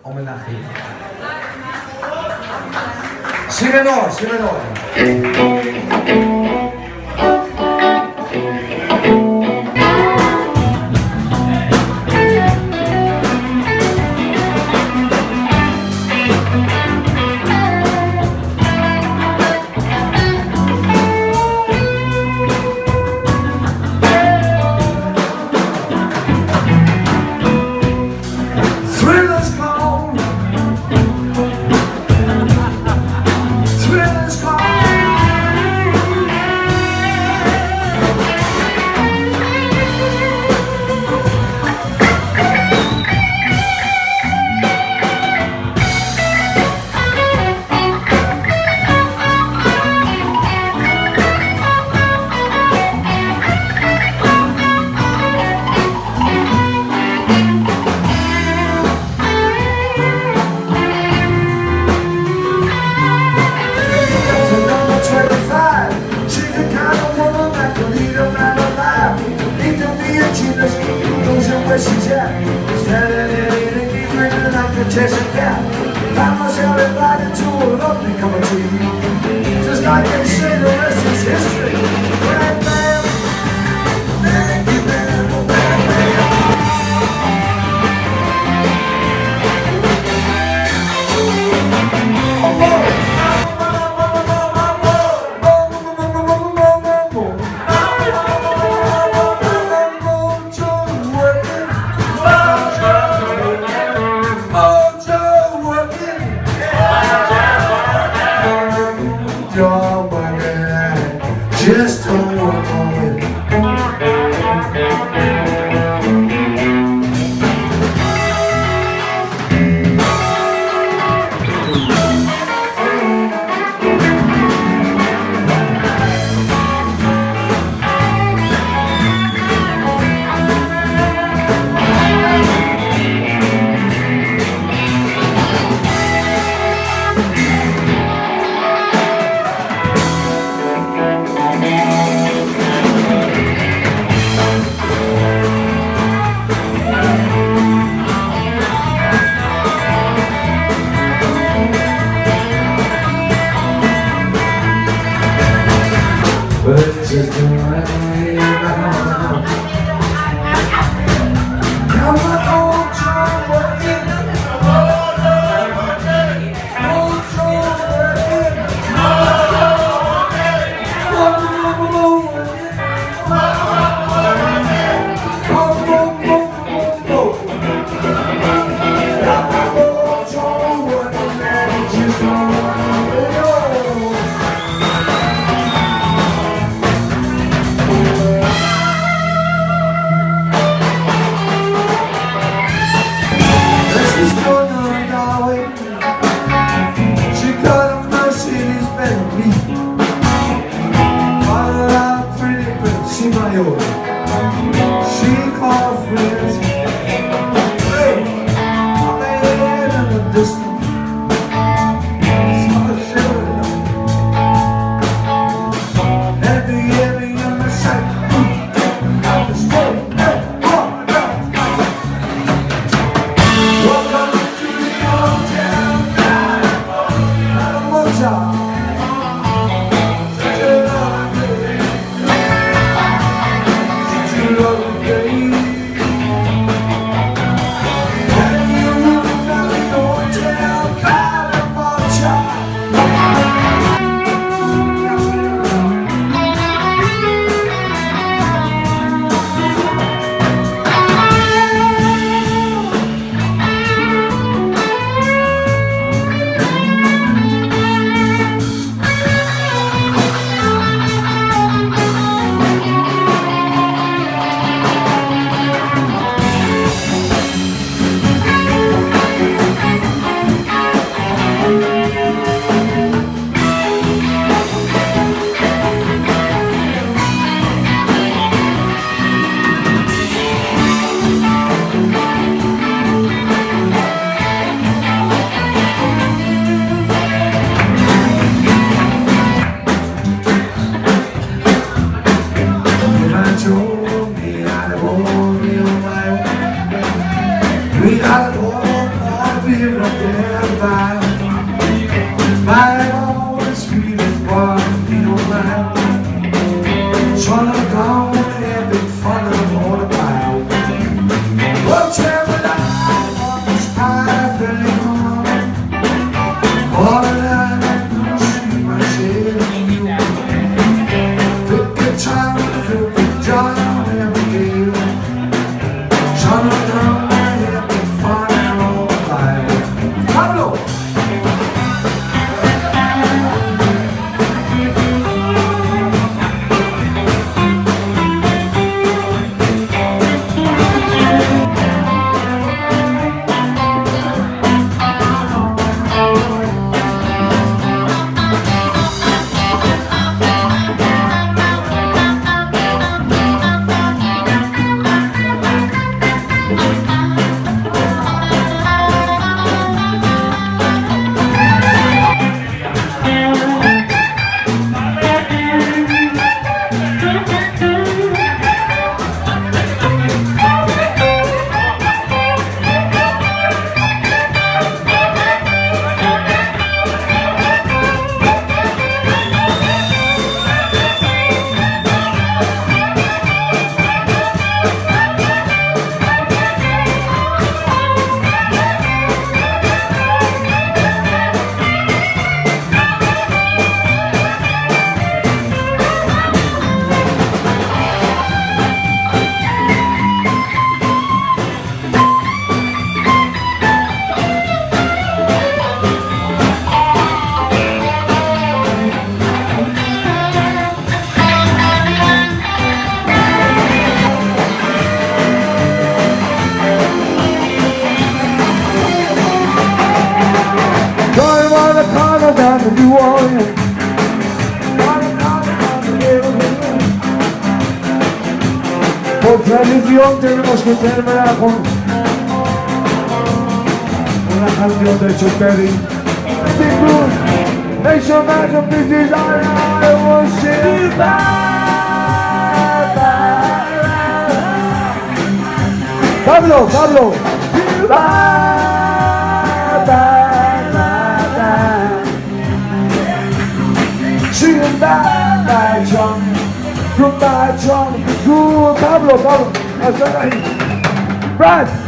homenaje. Si menor, si menor. Vamos everybody to a lovely cup of tea. Just like they say, the rest is history. Bang, bam, bang, bang, bang, bang. Just don't work on it. But it's just the way back. Come on, old John, working. Old John, working. Old John, working. Mayo. She called friends. Hey, I'm ahead in the distance. Saw the shivering up. Heavy in the sight. Out the smoke. Welcome to the old town. Not a motel. Yeah. live up there by. I always feel it born in your mind. Trying to go and be fun of all the time. Whatever life on this path anymore. All the night I can see myself in you. Feel the time, feel the joy every day. Trying to go and be fun of all the time. Pablo! Down to New Orleans, por tradición tenemos que terminar con una canción de Chuperi. Nation man of this desire, I will see Pablo, Pablo. Singing by John, from by John, Pablo, Pablo, hasta ahí. Brad.